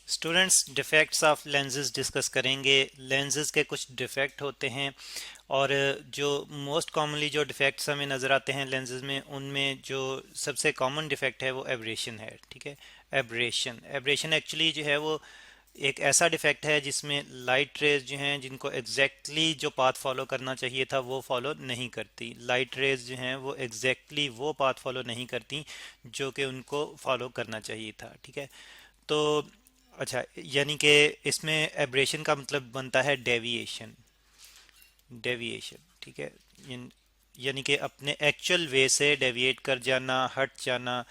Students defects of lenses discuss करेंगे। Lenses के कुछ डिफेक्ट होते हैं और जो मोस्ट कॉमनली जो डिफेक्ट्स हमें नज़र आते हैं लेंसेज में, उनमें जो सबसे कॉमन डिफेक्ट है वो एब्रेशन है। ठीक है, एब्रेशन एब्रेशन एक्चुअली जो है वो एक ऐसा डिफेक्ट है जिसमें लाइट रेज जो हैं जिनको एग्जैक्टली जो पाथ फॉलो करना चाहिए था वो फॉलो नहीं करती। लाइट रेज जो हैं वो एग्जैक्टली वो पाथ फॉलो नहीं करती जो कि उनको फॉलो करना चाहिए था। ठीक है, तो अच्छा, यानी कि इसमें एब्रेशन का मतलब बनता है डेविएशन। डेविएशन, ठीक है, यानी कि अपने एक्चुअल वे से डेविएट कर जाना, हट जाना।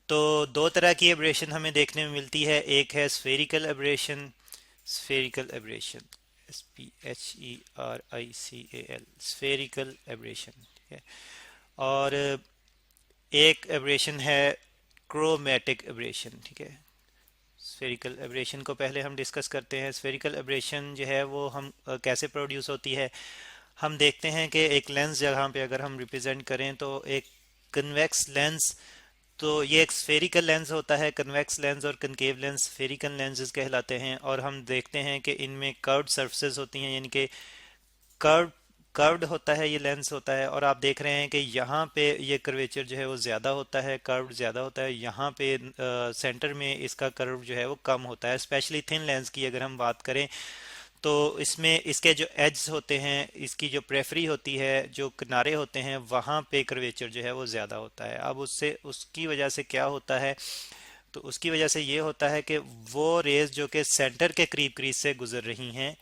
तो दो तरह की एब्रेशन हमें देखने में मिलती है। एक है spherical aberration. Spherical aberration, SPHERICAL, spherical aberration. ठीक है, और एक एब्रेशन है क्रोमेटिक एब्रेशन। ठीक है, स्फेरिकल एब्रेशन को पहले हम डिस्कस करते हैं। स्फेरिकल एब्रेशन जो है वो हम कैसे प्रोड्यूस होती है। हम देखते हैं कि एक लेंस जहाँ पे अगर हम रिप्रेजेंट करें तो एक कन्वेक्स लेंस, तो ये एक स्फेरिकल लेंस होता है। कन्वेक्स लेंस और कनकेव लेंस स्फेरिकल लेंसेज कहलाते हैं। और हम देखते हैं कि इनमें कर्व्ड सरफेसेस होती हैं, यानी कि कर्व कर्व्ड होता है ये लेंस होता है। और आप देख रहे हैं कि यहाँ पे ये कर्वेचर जो है वो ज़्यादा होता है, कर्व्ड ज़्यादा होता है। यहाँ पे सेंटर में इसका कर्व जो है वो कम होता है। स्पेशली थिन लेंस की अगर हम बात करें तो इसमें इसके जो एड्स होते हैं, इसकी जो प्रेफरी होती है, जो किनारे होते हैं, वहाँ पे कर्वेचर जो है वो ज़्यादा होता है। अब उससे उसकी वजह से क्या होता है, तो उसकी वजह से ये होता है कि वो रेज जो कि सेंटर के करीब करीब से गुजर रही हैं,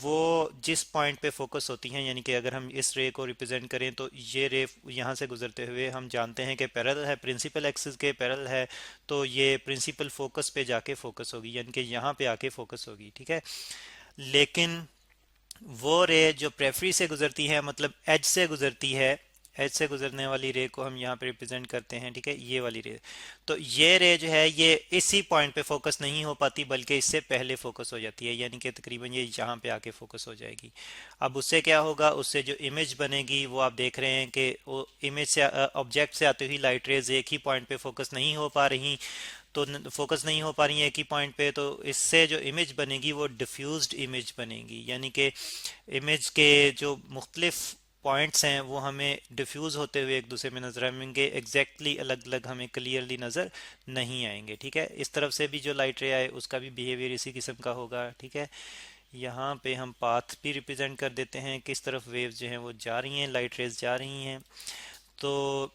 वो जिस पॉइंट पे फोकस होती हैं, यानी कि अगर हम इस रे को रिप्रेजेंट करें तो ये रे यहाँ से गुजरते हुए हम जानते हैं कि पैरेलल है, प्रिंसिपल एक्सिस के पैरेलल है, तो ये प्रिंसिपल फोकस पे जाके फोकस होगी, यानी कि यहाँ पे आके फोकस होगी। ठीक है, लेकिन वो रे जो प्रेफरी से गुजरती है, मतलब एज से गुजरती है, एज से गुजरने वाली रे को हम यहाँ पे रिप्रेजेंट करते हैं। ठीक है, ये वाली रे, तो ये रे जो है ये इसी पॉइंट पे फोकस नहीं हो पाती बल्कि इससे पहले फोकस हो जाती है, यानी कि तकरीबन ये यहाँ पे आके फोकस हो जाएगी। अब उससे क्या होगा, उससे जो इमेज बनेगी वो आप देख रहे हैं कि वो इमेज से ऑब्जेक्ट से आती हुई लाइट रेज एक ही पॉइंट पे फोकस नहीं हो पा रही। तो फोकस नहीं हो पा रही है एक ही पॉइंट पे, तो इससे जो इमेज बनेगी वो डिफ्यूज्ड इमेज बनेगी, यानी कि इमेज के जो मुख्तलिफ पॉइंट्स हैं वो हमें डिफ्यूज होते हुए एक दूसरे में नजर आएंगे, एग्जैक्टली अलग अलग हमें क्लियरली नजर नहीं आएंगे। ठीक है, इस तरफ से भी जो लाइट रे आए उसका भी बिहेवियर इसी किस्म का होगा। ठीक है, यहाँ पे हम पाथ भी रिप्रेजेंट कर देते हैं, किस तरफ वेव्स जो हैं वो जा रही हैं, लाइट रेज जा रही हैं। तो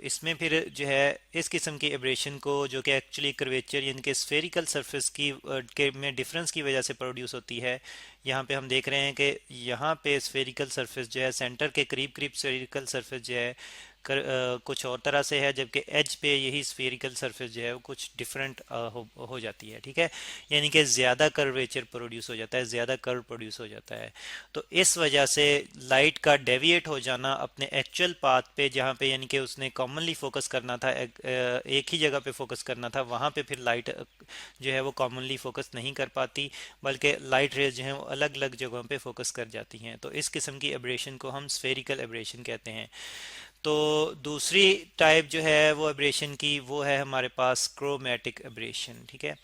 इसमें फिर जो है इस किस्म की एब्रेशन को, जो कि एक्चुअली कर्वेचर यानी कि स्फेरिकल सरफेस की के में डिफरेंस की वजह से प्रोड्यूस होती है। यहाँ पे हम देख रहे हैं कि यहाँ पे स्फेरिकल सरफेस जो है सेंटर के करीब करीब स्फेरिकल सरफेस जो है कुछ और तरह से है, जबकि एज पे यही स्फेरिकल सरफेस जो है वो कुछ डिफरेंट हो जाती है। ठीक है, यानी कि ज़्यादा कर्वेचर प्रोड्यूस हो जाता है, ज़्यादा कर्व प्रोड्यूस हो जाता है। तो इस वजह से लाइट का डेविएट हो जाना अपने एक्चुअल पाथ पे, जहाँ पे यानी कि उसने कॉमनली फोकस करना था, एक ही जगह पे फोकस करना था, वहाँ पे फिर लाइट जो है वो कॉमनली फोकस नहीं कर पाती बल्कि लाइट रेज जो है वो अलग अलग जगहों पे फोकस कर जाती हैं। तो इस किस्म की एब्रेशन को हम स्फेरिकल एब्रेशन कहते हैं। तो दूसरी टाइप जो है वो एब्रेशन की, वो है हमारे पास क्रोमेटिक एब्रेशन। ठीक है,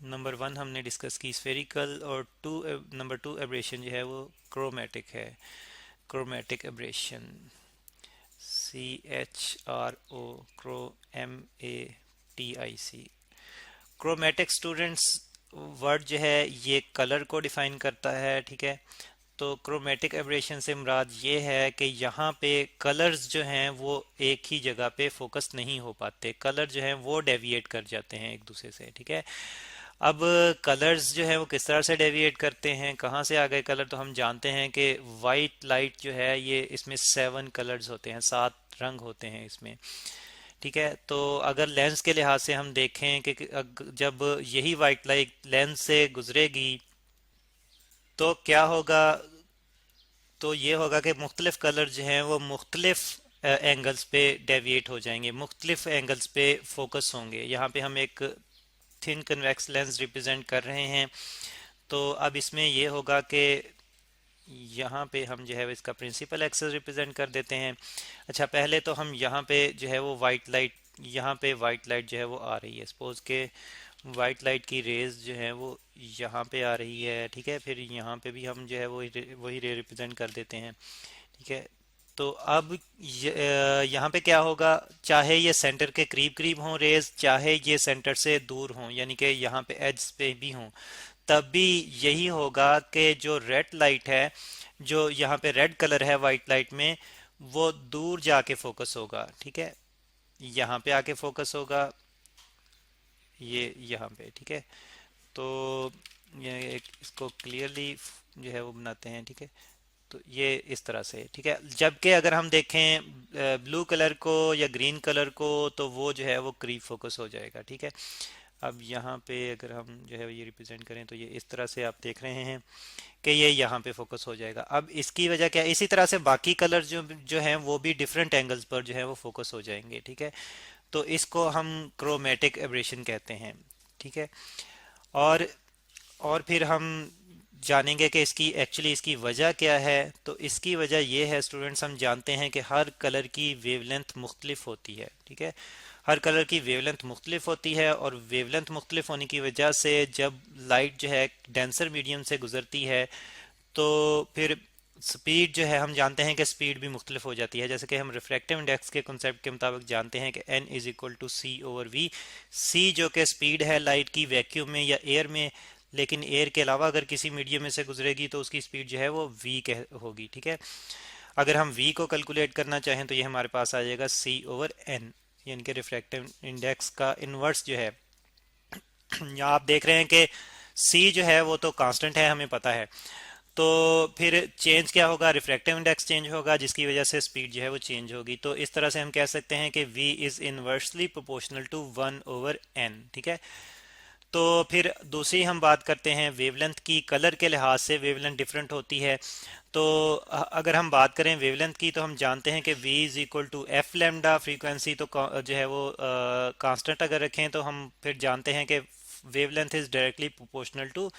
नंबर वन हमने डिस्कस की स्फेरिकल, और नंबर टू एब्रेशन जो है वो क्रोमेटिक है। Chromatic aberration, CHRO, crow, MATIC। Chromatic students word जो है ये कलर को डिफाइन करता है। ठीक है, तो क्रोमेटिक एब्रेशन से मुराद ये है कि यहाँ पे कलर्स जो हैं वो एक ही जगह पे फोकस नहीं हो पाते, कलर जो हैं वो डेविएट कर जाते हैं एक दूसरे से। ठीक है, अब कलर्स जो है वो किस तरह से डेविएट करते हैं, कहाँ से आ गए कलर, तो हम जानते हैं कि वाइट लाइट जो है ये इसमें 7 कलर्स होते हैं, 7 रंग होते हैं इसमें। ठीक है, तो अगर लेंस के लिहाज से हम देखें कि जब यही वाइट लाइट लेंस से गुजरेगी तो क्या होगा, तो ये होगा कि मुख्तलिफ कलर जो हैं वो मुख्तलिफ एंगल्स पे डेविएट हो जाएंगे, मुख्तलिफ एंगल्स पे फोकस होंगे। यहाँ पे हम एक थिन कन्वेक्स लेंस रिप्रेजेंट कर रहे हैं। तो अब इसमें यह होगा कि यहाँ पे हम जो है इसका प्रिंसिपल एक्सिस रिप्रेजेंट कर देते हैं। अच्छा, पहले तो हम यहाँ पे जो है वो वाइट लाइट, यहाँ पे वाइट लाइट जो है वो आ रही है, सपोज के वाइट लाइट की रेज जो है वो यहाँ पे आ रही है, ठीक है, फिर यहाँ पे भी हम जो है वही रे रिप्रेजेंट कर देते हैं, ठीक है। तो अब यहाँ पे क्या होगा, चाहे ये सेंटर के करीब करीब हों रेज, चाहे ये सेंटर से दूर हों, यानी कि यहाँ पे एज पे भी हों, तब भी यही होगा कि जो रेड लाइट है, जो यहाँ पे रेड कलर है वाइट लाइट में, वो दूर जाके फोकस होगा, ठीक है, यहाँ पे आके फोकस होगा, ये यहाँ पे, ठीक है। तो ये इसको क्लियरली जो है वो बनाते हैं, ठीक है। तो ये इस तरह से, ठीक है। जबकि अगर हम देखें ब्लू कलर को या ग्रीन कलर को, तो वो जो है वो करीब फोकस हो जाएगा, ठीक है। अब यहाँ पे अगर हम जो है ये रिप्रेजेंट करें, तो ये इस तरह से आप देख रहे हैं कि ये यहाँ पे फोकस हो जाएगा। अब इसकी वजह क्या है, इसी तरह से बाकी कलर जो जो हैं वो भी डिफरेंट एंगल्स पर जो है वो फोकस हो जाएंगे, ठीक है। तो इसको हम क्रोमेटिक एब्रेशन कहते हैं, ठीक है। और और फिर हम जानेंगे कि इसकी एक्चुअली इसकी वजह क्या है। तो इसकी वजह ये है स्टूडेंट्स, हम जानते हैं कि हर कलर की वेवलेंथ मुख्तलिफ होती है, ठीक है। हर कलर की वेवलेंथ मुख्तलिफ होती है, और वेवलेंथ मुख्तलिफ होने की वजह से जब लाइट जो है डेंसर मीडियम से गुजरती है, तो फिर स्पीड जो है, हम जानते हैं कि स्पीड भी मुख्तलिफ हो जाती है। जैसे कि हम रिफ्रैक्टिव इंडेक्स के कॉन्सेप्ट के मुताबिक जानते हैं कि N is equal to C over V. C जो कि स्पीड है लाइट की वैक्यूम में या एयर में, लेकिन एयर के अलावा अगर किसी मीडियम में से गुजरेगी तो उसकी स्पीड जो है वो वी कह होगी, ठीक है। अगर हम वी को कैलकुलेट करना चाहें तो ये हमारे पास आ जाएगा सी ओवर एन, यानी कि रिफ्रैक्टिव इंडेक्स का इन्वर्स जो है। यहाँ आप देख रहे हैं कि सी जो है वो तो कांस्टेंट है, हमें पता है। तो फिर चेंज क्या होगा, रिफ्रैक्टिव इंडेक्स चेंज होगा, जिसकी वजह से स्पीड जो है वो चेंज होगी। तो इस तरह से हम कह सकते हैं कि v is inversely proportional to 1/n, ठीक है। तो फिर दूसरी हम बात करते हैं वेवलेंथ की। कलर के लिहाज से वेवलेंथ डिफरेंट होती है। तो अगर हम बात करें वेवलेंथ की, तो हम जानते हैं कि v is equal to F lambda. Frequency तो जो है वो कांस्टेंट अगर रखें, तो हम फिर जानते हैं कि wavelength is directly proportional to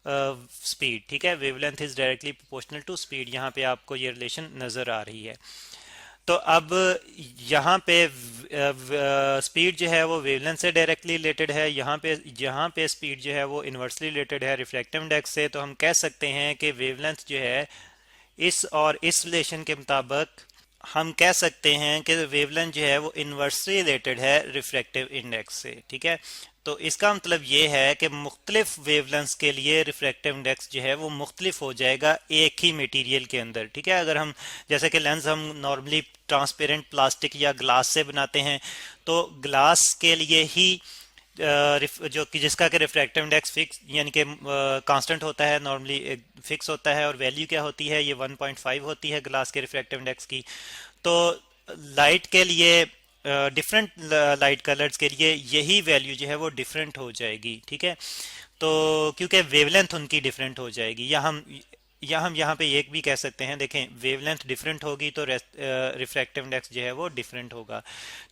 speed, ठीक है। Wavelength is directly proportional to speed, यहाँ पे आपको ये रिलेशन नजर आ रही है। तो अब यहाँ पे स्पीड जो है वो वेवलेंथ से डायरेक्टली रिलेटेड है, यहाँ पे स्पीड जो है वो इन्वर्सली रिलेटेड है रिफ्रैक्टिव इंडेक्स से। तो हम कह सकते हैं कि वेवलेंथ जो है इस और इस रिलेशन के मुताबिक हम कह सकते हैं कि वेवलेंथ जो है वो इन्वर्सली रिलेटेड है रिफ्रैक्टिव इंडेक्स से, ठीक है। तो इसका मतलब ये है कि मुख्तलिफ वेवलेंथ्स के लिए रिफ्रैक्टिव इंडेक्स जो है वो मुख्तलिफ हो जाएगा एक ही मटेरियल के अंदर, ठीक है। अगर हम जैसे कि लेंस हम नॉर्मली ट्रांसपेरेंट प्लास्टिक या ग्लास से बनाते हैं, तो ग्लास के लिए ही जो कि जिसका कि रिफ्रैक्टिव इंडेक्स फिक्स यानी कि कांस्टेंट होता है, नॉर्मली फिक्स होता है, और वैल्यू क्या होती है, ये 1.5 होती है ग्लास के रिफ्रैक्टिव इंडेक्स की। तो लाइट के लिए डिफरेंट लाइट कलर्स के लिए यही वैल्यू जो है वो डिफरेंट हो जाएगी, ठीक है। तो क्योंकि वेवलेंथ उनकी डिफरेंट हो जाएगी, या हम यहाँ पे एक भी कह सकते हैं, देखें वेवलेंथ डिफरेंट होगी तो रिफ्रैक्टिव इंडेक्स जो है वो डिफरेंट होगा।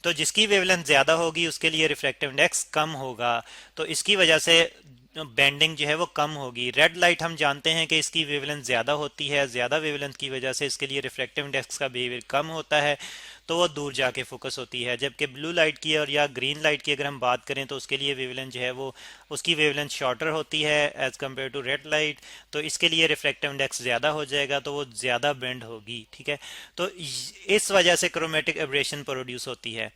तो जिसकी वेवलेंथ ज़्यादा होगी उसके लिए रिफ्रैक्टिव इंडेक्स कम होगा। तो इसकी वजह से बेंडिंग जो है वो कम होगी। रेड लाइट हम जानते हैं कि इसकी वेवलेंथ ज़्यादा होती है, ज़्यादा वेवलेंथ की वजह से इसके लिए रिफ्रैक्टिव इंडेक्स का बिहेवियर कम होता है, तो वो दूर जाके फोकस होती है। जबकि ब्लू लाइट की और या ग्रीन लाइट की अगर हम बात करें, तो उसके लिए वेवलेंथ जो है वो उसकी वेवलेंथ शॉर्टर होती है as compare to red light. तो इसके लिए रिफ्रैक्टिव इंडेक्स ज़्यादा हो जाएगा, तो वो ज़्यादा बेंड होगी, ठीक है। तो इस वजह से क्रोमेटिक एब्रेशन प्रोड्यूस होती है।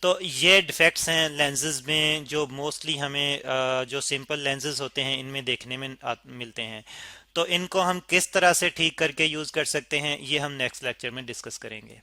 तो ये डिफेक्ट्स हैं लेंसेज में जो मोस्टली हमें जो सिंपल लेंसेज होते हैं इनमें देखने में मिलते हैं। तो इनको हम किस तरह से ठीक करके यूज़ कर सकते हैं, ये हम नेक्स्ट लेक्चर में डिस्कस करेंगे।